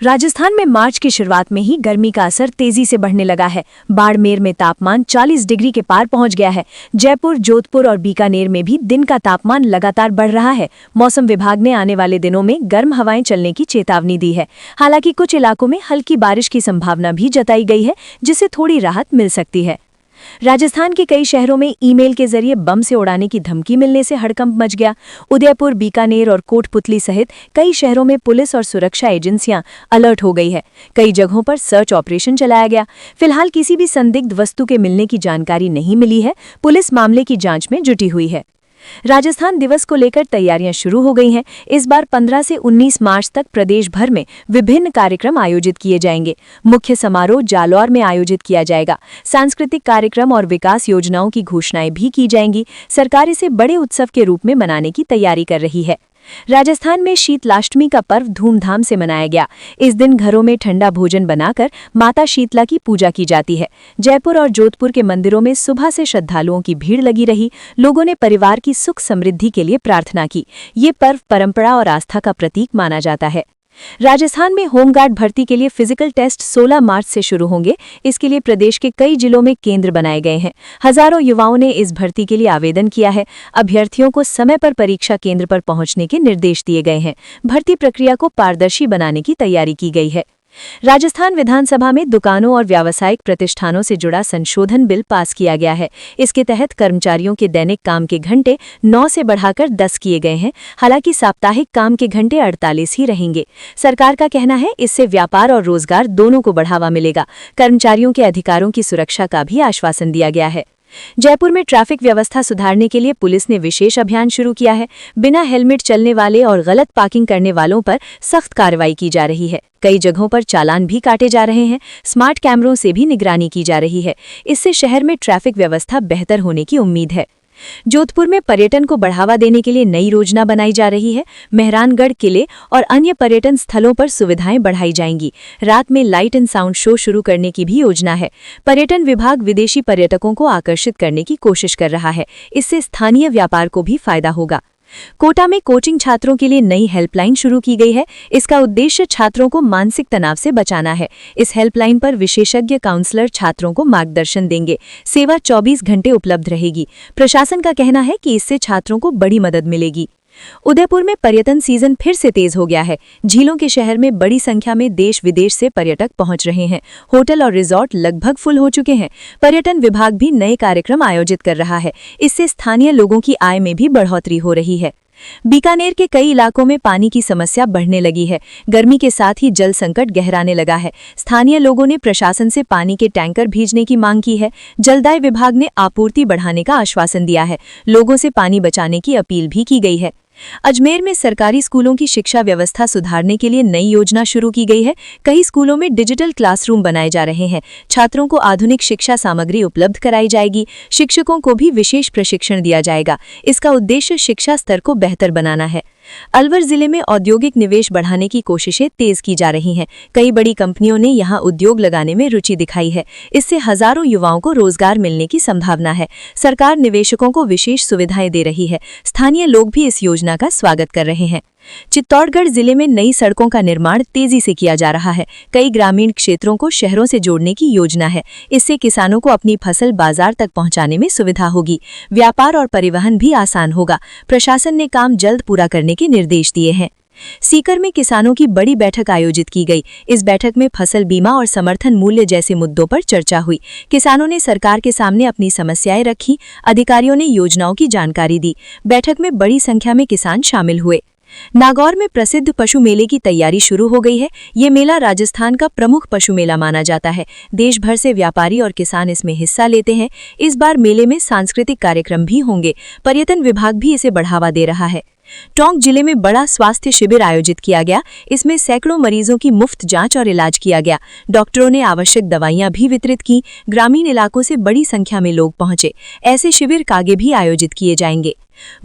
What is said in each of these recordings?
राजस्थान में मार्च की शुरुआत में ही गर्मी का असर तेजी से बढ़ने लगा है। बाड़मेर में तापमान 40 डिग्री के पार पहुंच गया है। जयपुर, जोधपुर और बीकानेर में भी दिन का तापमान लगातार बढ़ रहा है। मौसम विभाग ने आने वाले दिनों में गर्म हवाएं चलने की चेतावनी दी है। हालांकि कुछ इलाकों में हल्की बारिश की संभावना भी जताई गई है, जिससे थोड़ी राहत मिल सकती है। राजस्थान के कई शहरों में ईमेल के जरिए बम से उड़ाने की धमकी मिलने से हड़कंप मच गया। उदयपुर, बीकानेर और कोटपुतली सहित कई शहरों में पुलिस और सुरक्षा एजेंसियां अलर्ट हो गई है। कई जगहों पर सर्च ऑपरेशन चलाया गया। फिलहाल किसी भी संदिग्ध वस्तु के मिलने की जानकारी नहीं मिली है। पुलिस मामले की जांच में जुटी हुई है। राजस्थान दिवस को लेकर तैयारियां शुरू हो गई हैं। इस बार 15 से 19 मार्च तक प्रदेश भर में विभिन्न कार्यक्रम आयोजित किए जाएंगे। मुख्य समारोह जालौर में आयोजित किया जाएगा। सांस्कृतिक कार्यक्रम और विकास योजनाओं की घोषणाएं भी की जाएंगी। सरकार इसे बड़े उत्सव के रूप में मनाने की तैयारी कर रही है। राजस्थान में शीतलाष्टमी का पर्व धूमधाम से मनाया गया। इस दिन घरों में ठंडा भोजन बनाकर माता शीतला की पूजा की जाती है। जयपुर और जोधपुर के मंदिरों में सुबह से श्रद्धालुओं की भीड़ लगी रही। लोगों ने परिवार की सुख समृद्धि के लिए प्रार्थना की। ये पर्व परंपरा और आस्था का प्रतीक माना जाता है। राजस्थान में होमगार्ड भर्ती के लिए फिजिकल टेस्ट 16 मार्च से शुरू होंगे। इसके लिए प्रदेश के कई जिलों में केंद्र बनाए गए हैं। हजारों युवाओं ने इस भर्ती के लिए आवेदन किया है। अभ्यर्थियों को समय पर परीक्षा केंद्र पर पहुंचने के निर्देश दिए गए हैं। भर्ती प्रक्रिया को पारदर्शी बनाने की तैयारी की गई है। राजस्थान विधानसभा में दुकानों और व्यावसायिक प्रतिष्ठानों से जुड़ा संशोधन बिल पास किया गया है। इसके तहत कर्मचारियों के दैनिक काम के घंटे 9 से बढ़ाकर 10 किए गए हैं। हालांकि साप्ताहिक काम के घंटे 48 ही रहेंगे। सरकार का कहना है इससे व्यापार और रोजगार दोनों को बढ़ावा मिलेगा। कर्मचारियों के अधिकारों की सुरक्षा का भी आश्वासन दिया गया है। जयपुर में ट्रैफिक व्यवस्था सुधारने के लिए पुलिस ने विशेष अभियान शुरू किया है। बिना हेलमेट चलने वाले और गलत पार्किंग करने वालों पर सख्त कार्रवाई की जा रही है। कई जगहों पर चालान भी काटे जा रहे हैं। स्मार्ट कैमरों से भी निगरानी की जा रही है। इससे शहर में ट्रैफिक व्यवस्था बेहतर होने की उम्मीद है। जोधपुर में पर्यटन को बढ़ावा देने के लिए नई योजना बनाई जा रही है। मेहरानगढ़ किले और अन्य पर्यटन स्थलों पर सुविधाएं बढ़ाई जाएंगी। रात में लाइट एंड साउंड शो शुरू करने की भी योजना है। पर्यटन विभाग विदेशी पर्यटकों को आकर्षित करने की कोशिश कर रहा है। इससे स्थानीय व्यापार को भी फायदा होगा। कोटा में कोचिंग छात्रों के लिए नई हेल्पलाइन शुरू की गई है। इसका उद्देश्य छात्रों को मानसिक तनाव से बचाना है। इस हेल्पलाइन पर विशेषज्ञ काउंसलर छात्रों को मार्गदर्शन देंगे। सेवा 24 घंटे उपलब्ध रहेगी। प्रशासन का कहना है कि इससे छात्रों को बड़ी मदद मिलेगी। उदयपुर में पर्यटन सीजन फिर से तेज हो गया है। झीलों के शहर में बड़ी संख्या में देश विदेश से पर्यटक पहुंच रहे हैं। होटल और रिजॉर्ट लगभग फुल हो चुके हैं। पर्यटन विभाग भी नए कार्यक्रम आयोजित कर रहा है। इससे स्थानीय लोगों की आय में भी बढ़ोतरी हो रही है। बीकानेर के कई इलाकों में पानी की समस्या बढ़ने लगी है। गर्मी के साथ ही जल संकट गहराने लगा है। स्थानीय लोगों ने प्रशासन से पानी के टैंकर भेजने की मांग की है। जलदाय विभाग ने आपूर्ति बढ़ाने का आश्वासन दिया है। लोगों से पानी बचाने की अपील भी की गई है। अजमेर में सरकारी स्कूलों की शिक्षा व्यवस्था सुधारने के लिए नई योजना शुरू की गई है। कई स्कूलों में डिजिटल क्लासरूम बनाए जा रहे हैं। छात्रों को आधुनिक शिक्षा सामग्री उपलब्ध कराई जाएगी। शिक्षकों को भी विशेष प्रशिक्षण दिया जाएगा। इसका उद्देश्य शिक्षा स्तर को बेहतर बनाना है। अलवर जिले में औद्योगिक निवेश बढ़ाने की कोशिशें तेज की जा रही हैं। कई बड़ी कंपनियों ने यहां उद्योग लगाने में रुचि दिखाई है। इससे हजारों युवाओं को रोजगार मिलने की संभावना है। सरकार निवेशकों को विशेष सुविधाएं दे रही है। स्थानीय लोग भी इस योजना का स्वागत कर रहे हैं। चित्तौड़गढ़ जिले में नई सड़कों का निर्माण तेजी से किया जा रहा है। कई ग्रामीण क्षेत्रों को शहरों से जोड़ने की योजना है। इससे किसानों को अपनी फसल बाजार तक पहुंचाने में सुविधा होगी। व्यापार और परिवहन भी आसान होगा। प्रशासन ने काम जल्द पूरा करने के निर्देश दिए हैं। सीकर में किसानों की बड़ी बैठक आयोजित की गई। इस बैठक में फसल बीमा और समर्थन मूल्य जैसे मुद्दों पर चर्चा हुई। किसानों ने सरकार के सामने अपनी समस्याएं रखी। अधिकारियों ने योजनाओं की जानकारी दी। बैठक में बड़ी संख्या में किसान शामिल हुए। नागौर में प्रसिद्ध पशु मेले की तैयारी शुरू हो गई है। ये मेला राजस्थान का प्रमुख पशु मेला माना जाता है। देश भर से व्यापारी और किसान इसमें हिस्सा लेते हैं। इस बार मेले में सांस्कृतिक कार्यक्रम भी होंगे। पर्यटन विभाग भी इसे बढ़ावा दे रहा है। टोंक जिले में बड़ा स्वास्थ्य शिविर आयोजित किया गया। इसमें सैकड़ों मरीजों की मुफ्त जांच और इलाज किया गया। डॉक्टरों ने आवश्यक दवाइयां भी वितरित की। ग्रामीण इलाकों से बड़ी संख्या में लोग पहुंचे। ऐसे शिविर आगे भी आयोजित किए जाएंगे।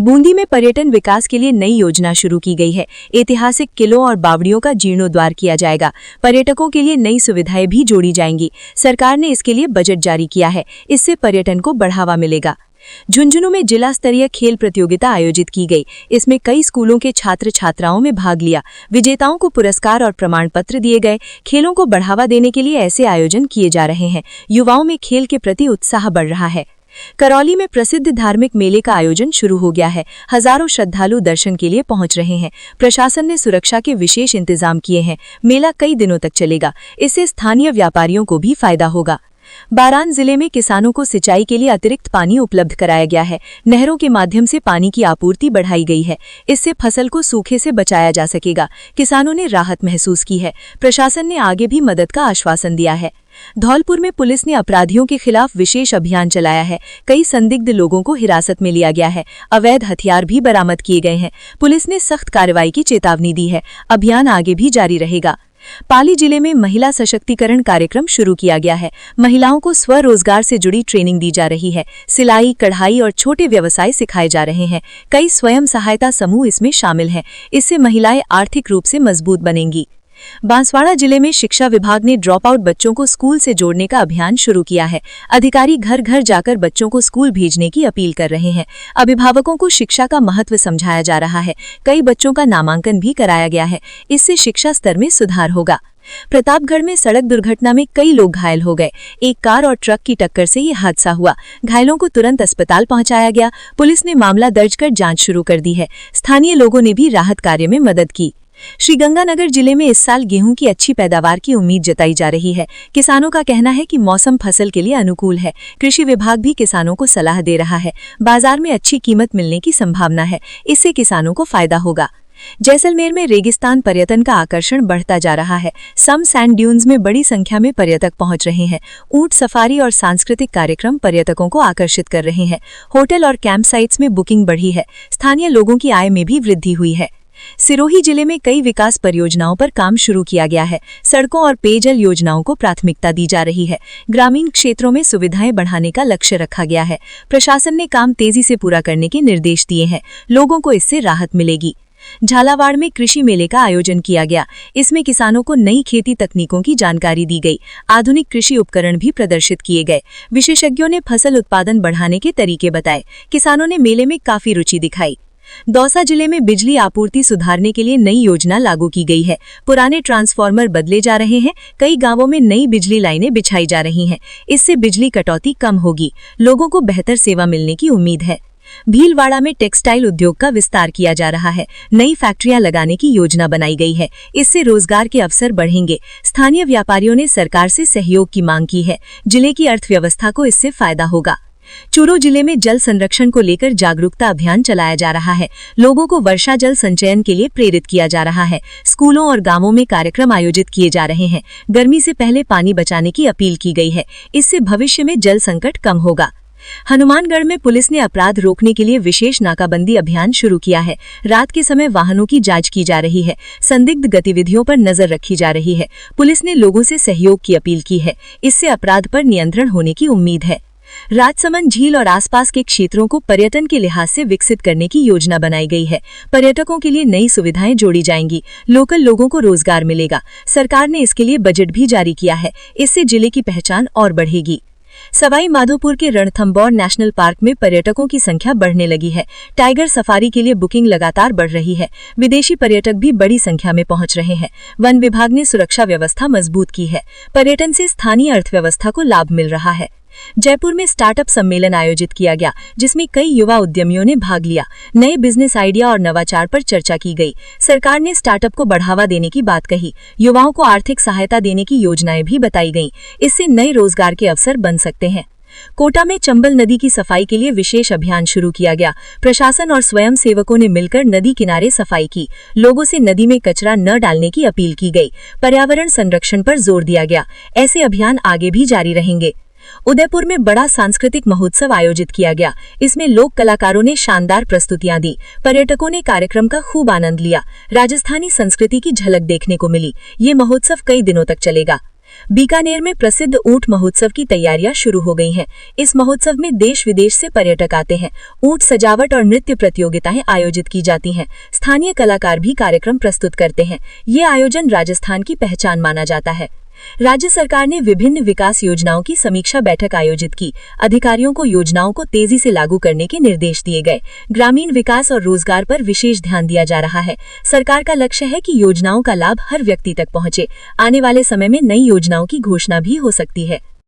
बूंदी में पर्यटन विकास के लिए नई योजना शुरू की गई है। ऐतिहासिक किलों और बावड़ियों का जीर्णोद्धार किया जाएगा। पर्यटकों के लिए नई सुविधाएं भी जोड़ी जाएंगी। सरकार ने इसके लिए बजट जारी किया है। इससे पर्यटन को बढ़ावा मिलेगा। झुंझुनू में जिला स्तरीय खेल प्रतियोगिता आयोजित की गई। इसमें कई स्कूलों के छात्र छात्राओं में भाग लिया। विजेताओं को पुरस्कार और प्रमाण पत्र दिए गए। खेलों को बढ़ावा देने के लिए ऐसे आयोजन किए जा रहे हैं। युवाओं में खेल के प्रति उत्साह बढ़ रहा है। करौली में प्रसिद्ध धार्मिक मेले का आयोजन शुरू हो गया है। हजारों श्रद्धालु दर्शन के लिए पहुंच रहे हैं। प्रशासन ने सुरक्षा के विशेष इंतजाम किए हैं। मेला कई दिनों तक चलेगा। इससे स्थानीय व्यापारियों को भी फायदा होगा। बारान जिले में किसानों को सिंचाई के लिए अतिरिक्त पानी उपलब्ध कराया गया है। नहरों के माध्यम से पानी की आपूर्ति बढ़ाई गई है। इससे फसल को सूखे से बचाया जा सकेगा। किसानों ने राहत महसूस की है। प्रशासन ने आगे भी मदद का आश्वासन दिया है। धौलपुर में पुलिस ने अपराधियों के खिलाफ विशेष अभियान चलाया है। कई संदिग्ध लोगों को हिरासत में लिया गया है। अवैध हथियार भी बरामद किए गए हैं। पुलिस ने सख्त कार्रवाई की चेतावनी दी है। अभियान आगे भी जारी रहेगा। पाली जिले में महिला सशक्तिकरण कार्यक्रम शुरू किया गया है। महिलाओं को स्वरोजगार से जुड़ी ट्रेनिंग दी जा रही है। सिलाई, कढ़ाई और छोटे व्यवसाय सिखाए जा रहे हैं। कई स्वयं सहायता समूह इसमें शामिल हैं। इससे महिलाएं आर्थिक रूप से मजबूत बनेंगी। बांसवाड़ा जिले में शिक्षा विभाग ने ड्रॉप आउट बच्चों को स्कूल से जोड़ने का अभियान शुरू किया है। अधिकारी घर घर जाकर बच्चों को स्कूल भेजने की अपील कर रहे हैं। अभिभावकों को शिक्षा का महत्व समझाया जा रहा है। कई बच्चों का नामांकन भी कराया गया है। इससे शिक्षा स्तर में सुधार होगा। प्रतापगढ़ में सड़क दुर्घटना में कई लोग घायल हो गए। एक कार और ट्रक की टक्कर से ये हादसा हुआ। घायलों को तुरंत अस्पताल पहुंचाया गया। पुलिस ने मामला दर्ज कर जांच शुरू कर दी है। स्थानीय लोगों ने भी राहत कार्य में मदद की। श्रीगंगानगर जिले में इस साल गेहूं की अच्छी पैदावार की उम्मीद जताई जा रही है। किसानों का कहना है कि मौसम फसल के लिए अनुकूल है। कृषि विभाग भी किसानों को सलाह दे रहा है। बाजार में अच्छी कीमत मिलने की संभावना है। इससे किसानों को फायदा होगा। जैसलमेर में रेगिस्तान पर्यटन का आकर्षण बढ़ता जा रहा है। सम सैंड ड्यून्स में बड़ी संख्या में पर्यटक पहुंच रहे हैं। ऊंट सफारी और सांस्कृतिक कार्यक्रम पर्यटकों को आकर्षित कर रहे हैं। होटल और कैंप साइट्स में बुकिंग बढ़ी है। स्थानीय लोगों की आय में भी वृद्धि हुई है। सिरोही जिले में कई विकास परियोजनाओं पर काम शुरू किया गया है। सड़कों और पेयजल योजनाओं को प्राथमिकता दी जा रही है। ग्रामीण क्षेत्रों में सुविधाएं बढ़ाने का लक्ष्य रखा गया है। प्रशासन ने काम तेजी से पूरा करने के निर्देश दिए हैं। लोगों को इससे राहत मिलेगी। झालावाड़ में कृषि मेले का आयोजन किया गया। इसमें किसानों को नई खेती तकनीकों की जानकारी दी गई। आधुनिक कृषि उपकरण भी प्रदर्शित किए गए। विशेषज्ञों ने फसल उत्पादन बढ़ाने के तरीके बताए। किसानों ने मेले में काफी रुचि दिखाई। दौसा जिले में बिजली आपूर्ति सुधारने के लिए नई योजना लागू की गई है। पुराने ट्रांसफार्मर बदले जा रहे हैं। कई गांवों में नई बिजली लाइनें बिछाई जा रही हैं। इससे बिजली कटौती कम होगी। लोगों को बेहतर सेवा मिलने की उम्मीद है। भीलवाड़ा में टेक्सटाइल उद्योग का विस्तार किया जा रहा है। नई फैक्ट्रियां लगाने की योजना बनाई गई है। इससे रोजगार के अवसर बढ़ेंगे। स्थानीय व्यापारियों ने सरकार से सहयोग की मांग की है। जिले की अर्थव्यवस्था को इससे फायदा होगा। चूरू जिले में जल संरक्षण को लेकर जागरूकता अभियान चलाया जा रहा है। लोगों को वर्षा जल संचयन के लिए प्रेरित किया जा रहा है। स्कूलों और गांवों में कार्यक्रम आयोजित किए जा रहे हैं। गर्मी से पहले पानी बचाने की अपील की गई है। इससे भविष्य में जल संकट कम होगा। हनुमानगढ़ में पुलिस ने अपराध रोकने के लिए विशेष नाकाबंदी अभियान शुरू किया है। रात के समय वाहनों की जांच की जा रही है। संदिग्ध गतिविधियों पर नजर रखी जा रही है। पुलिस ने लोगों से सहयोग की अपील की है। इससे अपराध पर नियंत्रण होने की उम्मीद है। राजसमंद झील और आसपास के क्षेत्रों को पर्यटन के लिहाज से विकसित करने की योजना बनाई गई है। पर्यटकों के लिए नई सुविधाएं जोड़ी जाएंगी। लोकल लोगों को रोजगार मिलेगा। सरकार ने इसके लिए बजट भी जारी किया है। इससे जिले की पहचान और बढ़ेगी। सवाई माधोपुर के रणथंभौर नेशनल पार्क में पर्यटकों की संख्या बढ़ने लगी है। टाइगर सफारी के लिए बुकिंग लगातार बढ़ रही है। विदेशी पर्यटक भी बड़ी संख्या में पहुंच रहे हैं। वन विभाग ने सुरक्षा व्यवस्था मजबूत की है। पर्यटन से स्थानीय अर्थव्यवस्था को लाभ मिल रहा है। जयपुर में स्टार्टअप सम्मेलन आयोजित किया गया, जिसमें कई युवा उद्यमियों ने भाग लिया। नए बिजनेस आइडिया और नवाचार पर चर्चा की गई। सरकार ने स्टार्टअप को बढ़ावा देने की बात कही। युवाओं को आर्थिक सहायता देने की योजनाएं भी बताई गईं। इससे नए रोजगार के अवसर बन सकते हैं। कोटा में चंबल नदी की सफाई के लिए विशेष अभियान शुरू किया गया। प्रशासन और स्वयं सेवकों ने मिलकर नदी किनारे सफाई की। लोगों से नदी में कचरा न डालने की अपील की गई। पर्यावरण संरक्षण पर जोर दिया गया। ऐसे अभियान आगे भी जारी रहेंगे। उदयपुर में बड़ा सांस्कृतिक महोत्सव आयोजित किया गया। इसमें लोक कलाकारों ने शानदार प्रस्तुतियां दी। पर्यटकों ने कार्यक्रम का खूब आनंद लिया। राजस्थानी संस्कृति की झलक देखने को मिली। ये महोत्सव कई दिनों तक चलेगा। बीकानेर में प्रसिद्ध ऊंट महोत्सव की तैयारियां शुरू हो गई हैं। इस महोत्सव में देश विदेश से पर्यटक आते हैं। ऊंट सजावट और नृत्य प्रतियोगिताएं आयोजित की जाती हैं। स्थानीय कलाकार भी कार्यक्रम प्रस्तुत करते हैं। ये आयोजन राजस्थान की पहचान माना जाता है। राज्य सरकार ने विभिन्न विकास योजनाओं की समीक्षा बैठक आयोजित की। अधिकारियों को योजनाओं को तेजी से लागू करने के निर्देश दिए गए। ग्रामीण विकास और रोजगार पर विशेष ध्यान दिया जा रहा है। सरकार का लक्ष्य है कि योजनाओं का लाभ हर व्यक्ति तक पहुंचे। आने वाले समय में नई योजनाओं की घोषणा भी हो सकती है।